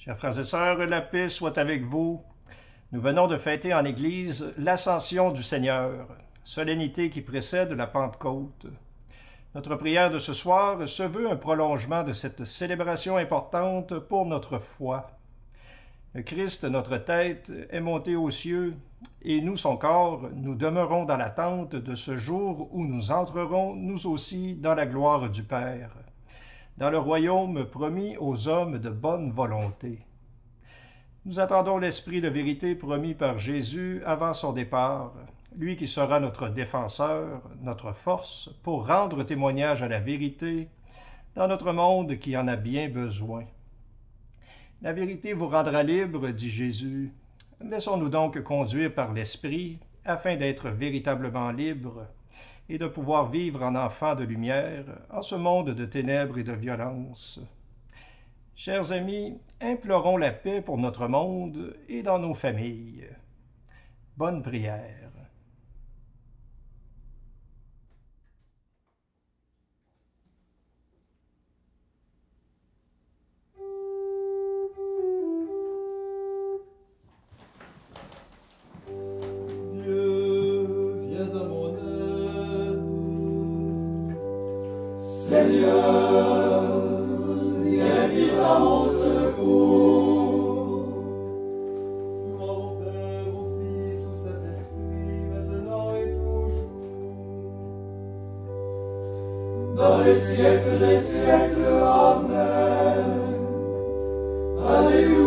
Chers frères et sœurs, la paix soit avec vous. Nous venons de fêter en Église l'Ascension du Seigneur, solennité qui précède la Pentecôte. Notre prière de ce soir se veut un prolongement de cette célébration importante pour notre foi. Le Christ, notre tête, est monté aux cieux, et nous, son corps, nous demeurons dans l'attente de ce jour où nous entrerons, nous aussi, dans la gloire du Père, dans le royaume promis aux hommes de bonne volonté. Nous attendons l'Esprit de vérité promis par Jésus avant son départ, lui qui sera notre défenseur, notre force, pour rendre témoignage à la vérité dans notre monde qui en a bien besoin. La vérité vous rendra libre, dit Jésus. Laissons-nous donc conduire par l'Esprit afin d'être véritablement libres et de pouvoir vivre en enfants de lumière en ce monde de ténèbres et de violence. Chers amis, implorons la paix pour notre monde et dans nos familles. Bonne prière. Dieu, viens à mon aide. Seigneur, viens vite à mon secours. Gloire au Père, au Fils, au Saint-Esprit, maintenant et toujours. Dans les siècles des siècles, Amen. Alléluia.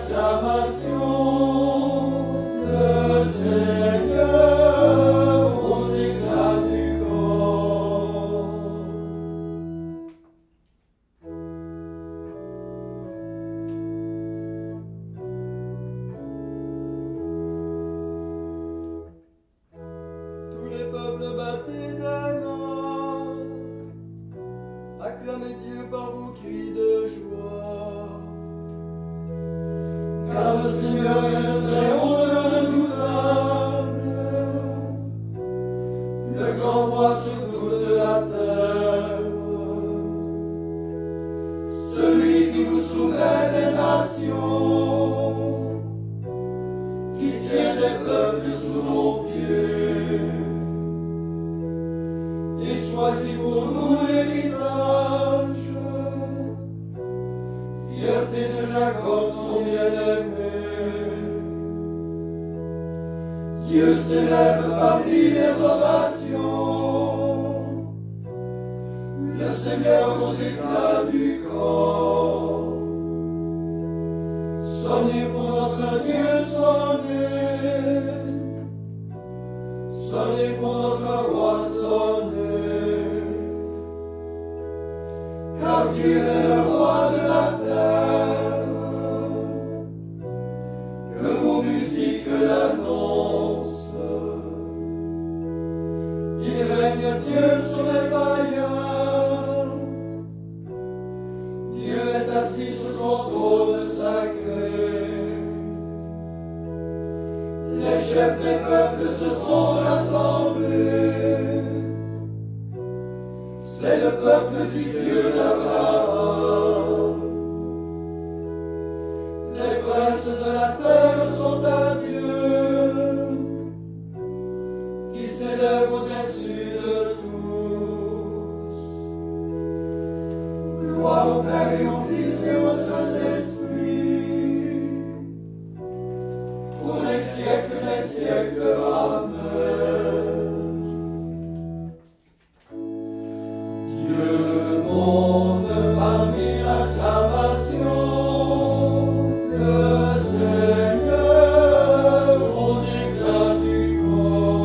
l'acclamation, le Seigneur aux éclats du corps. Tous les peuples battaient des mains, acclamez Dieu par vos cris de joie. Car le Seigneur est le Très-Haut, le redoutable, le grand roi sur toute la terre, celui qui vous soumet des nations, qui tient des peuples sous nos pieds, et choisit pour nous l'héritage, fierté de Jacob, son bien-aimé. Dieu s'élève parmi les ovations, le Seigneur aux éclats du corps. Sonnez pour notre Dieu, sonnez, sonnez pour notre roi, sonnez, car Dieu est le roi de la terre, que vos musiques l'annoncent. Il règne Dieu sur les païens, Dieu est assis sur son trône sacré. Les chefs des peuples se sont rassemblés, c'est le peuple du Dieu d'Abraham. Les princes de la terre sont à Dieu, qui s'élève au-dessus de tous. Gloire au Père et au Fils et au Saint-Esprit, pour les siècles des siècles. Amen. Dieu monte parmi l'acclamation, le Seigneur aux éclats du corps.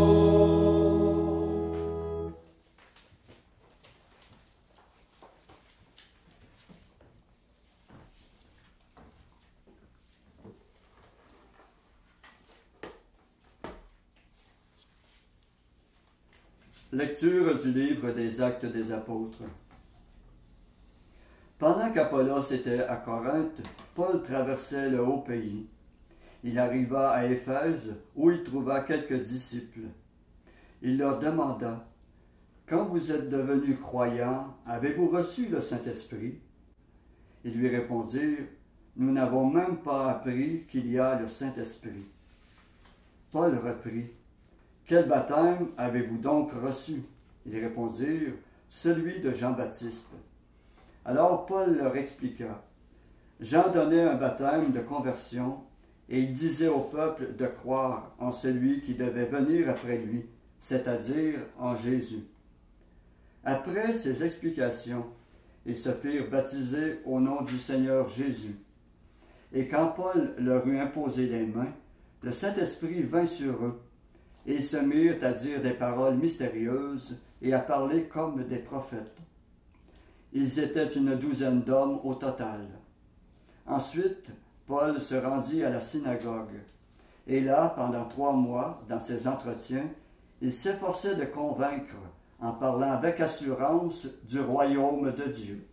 Lecture du livre des Actes des Apôtres. Pendant qu'Apollos était à Corinthe, Paul traversait le haut pays. Il arriva à Éphèse, où il trouva quelques disciples. Il leur demanda, « Quand vous êtes devenus croyants, avez-vous reçu le Saint-Esprit » Ils lui répondirent, « Nous n'avons même pas appris qu'il y a le Saint-Esprit. » Paul reprit, « Quel baptême avez-vous donc reçu » Ils répondirent, « Celui de Jean-Baptiste. » Alors Paul leur expliqua, « Jean donnait un baptême de conversion, et il disait au peuple de croire en celui qui devait venir après lui, c'est-à-dire en Jésus. » Après ces explications, ils se firent baptiser au nom du Seigneur Jésus. Et quand Paul leur eut imposé les mains, le Saint-Esprit vint sur eux, et ils se mirent à dire des paroles mystérieuses et à parler comme des prophètes. Ils étaient une douzaine d'hommes au total. Ensuite, Paul se rendit à la synagogue, et là, pendant 3 mois, dans ses entretiens, il s'efforçait de convaincre, en parlant avec assurance, du royaume de Dieu.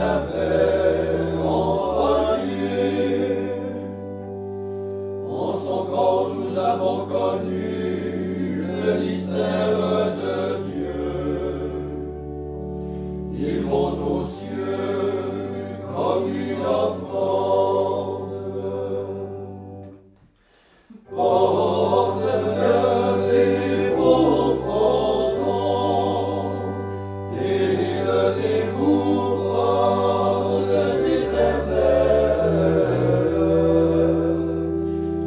avait envoyé. En son corps nous avons connu le mystère de Dieu. Il monte aux cieux comme une offrande. Porte levez vos frontons, élevez-vous, portes éternelles,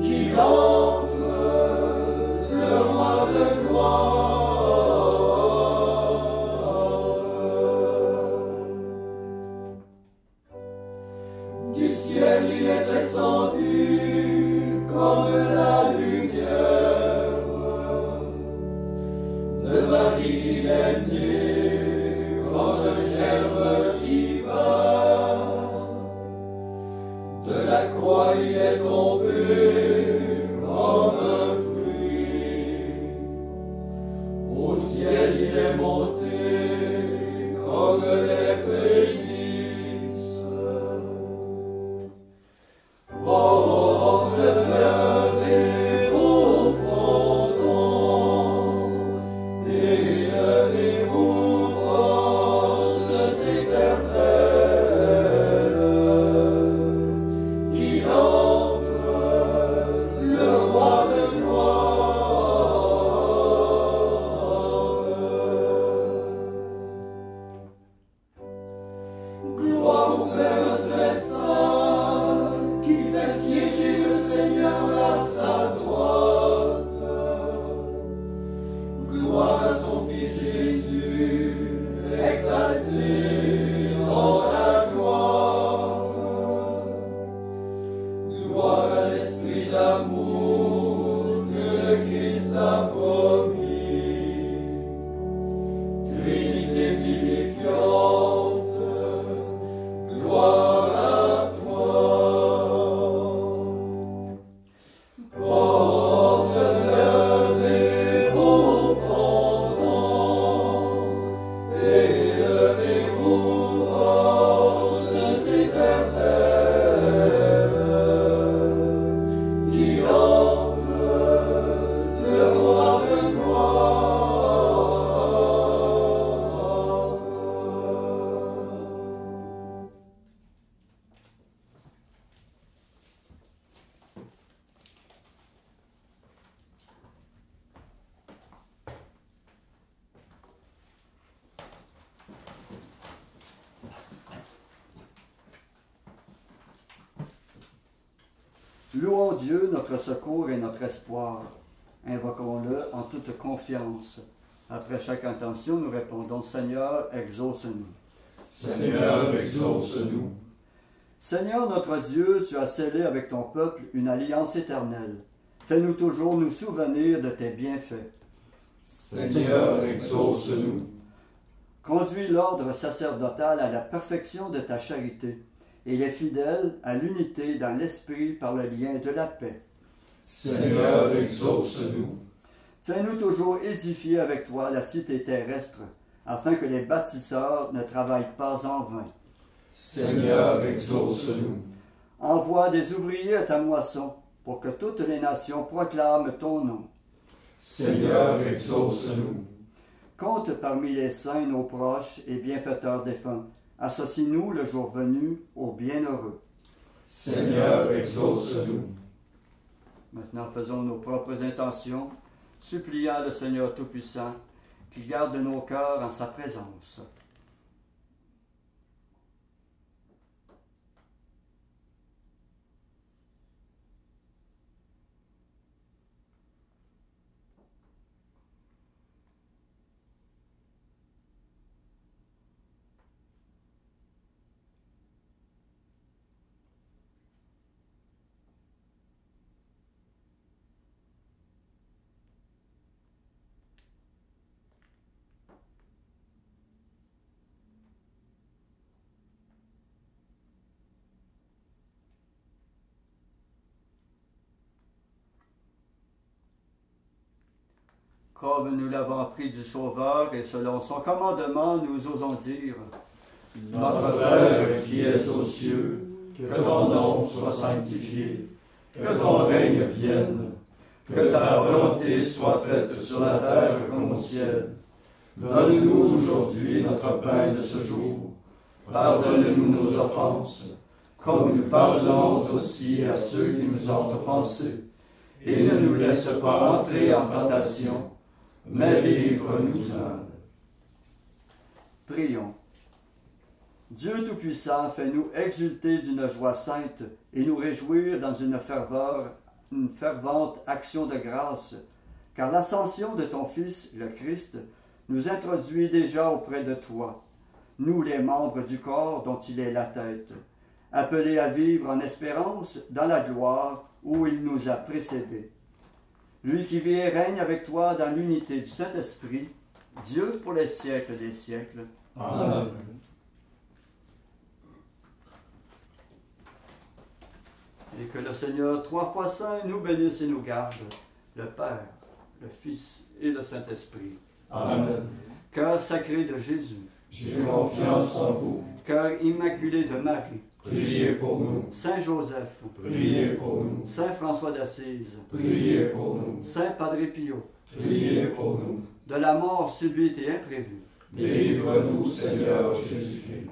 qu'il entre le roi de gloire. Du ciel il est descendu comme la lumière. De Marie il est né comme le germe divin. De la croix il est tombé comme un fruit. Au ciel il est monté comme les prémices. Porte levez vos frontons, élevez-vous, portes éternelles, qu'il entre le roi de gloire. Gloire au Père très saint, qui fait siéger le Seigneur à sa droite. Gloire à son Fils Jésus, exalté dans la gloire. Gloire à l'Esprit d'amour que le Christ a promis. Trinité vivifiante, gloire à toi. Porte levez vos frontons, élevez-vous, portes éternelles, qu'il entre le roi de gloire. Louons Dieu, notre secours et notre espoir. Invoquons-le en toute confiance. Après chaque intention, nous répondons, Seigneur, exauce-nous. Seigneur, exauce-nous. Seigneur notre Dieu, tu as scellé avec ton peuple une alliance éternelle. Fais-nous toujours nous souvenir de tes bienfaits. Seigneur, exauce-nous. Conduis l'ordre sacerdotal à la perfection de ta charité et les fidèles à l'unité dans l'esprit par le lien de la paix. Seigneur, exauce-nous. Fais-nous toujours édifier avec toi la cité terrestre, afin que les bâtisseurs ne travaillent pas en vain. Seigneur, exauce-nous. Envoie des ouvriers à ta moisson, pour que toutes les nations proclament ton nom. Seigneur, exauce-nous. Compte parmi les saints nos proches et bienfaiteurs défunts. Associe-nous le jour venu aux bienheureux. Seigneur, exauce-nous. Maintenant, faisons nos propres intentions, suppliant le Seigneur Tout-Puissant qui garde nos cœurs en sa présence. Comme nous l'avons appris du Sauveur et selon son commandement, nous osons dire: Notre Père que ton nom soit sanctifié, que ton règne vienne, que ta volonté soit faite sur la terre comme au ciel. Donne-nous aujourd'hui notre pain de ce jour. Pardonne-nous nos offenses, comme nous pardonnons aussi à ceux qui nous ont offensés. Et ne nous laisse pas entrer en tentation, mais délivre-nous du mal. Prions. Dieu Tout-Puissant, fais-nous exulter d'une joie sainte et nous réjouir dans une fervente action de grâce, car l'ascension de ton Fils, le Christ, nous introduit déjà auprès de toi, nous les membres du corps dont il est la tête, appelés à vivre en espérance dans la gloire où il nous a précédés. Lui qui vit et règne avec toi dans l'unité du Saint-Esprit, Dieu pour les siècles des siècles. Amen. Et que le Seigneur, trois fois saint, nous bénisse et nous garde, le Père, le Fils et le Saint-Esprit. Amen. Cœur sacré de Jésus, J'ai confiance en vous. cœur immaculé de Marie, Priez pour nous. Saint Joseph, Priez pour nous. Saint François d'Assise, Priez pour nous. Saint Padre Pio, Priez pour nous. de la mort subite et imprévue, Délivre-nous, Seigneur Jésus-Christ.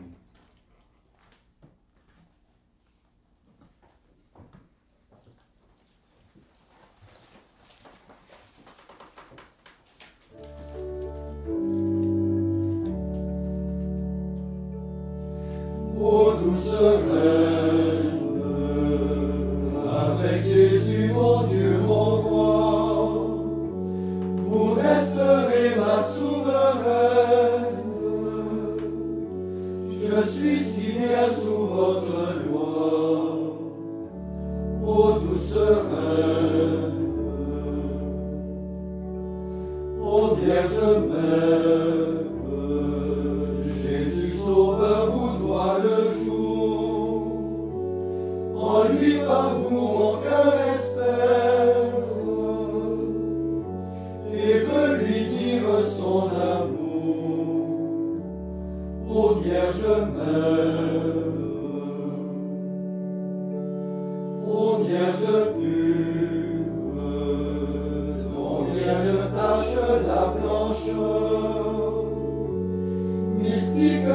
Ô douce reine, avec Jésus, mon Dieu, mon roi, vous resterez ma souveraine. Je suis si bien sous votre loi, ô douce reine. Ô Vierge mère, Jésus Sauveur vous doit le jour. En lui par vous mon cœur espère, et veut lui dire son amour. Ô Vierge mère, ô Vierge pure, dont rien ne tache la blancheur, mystique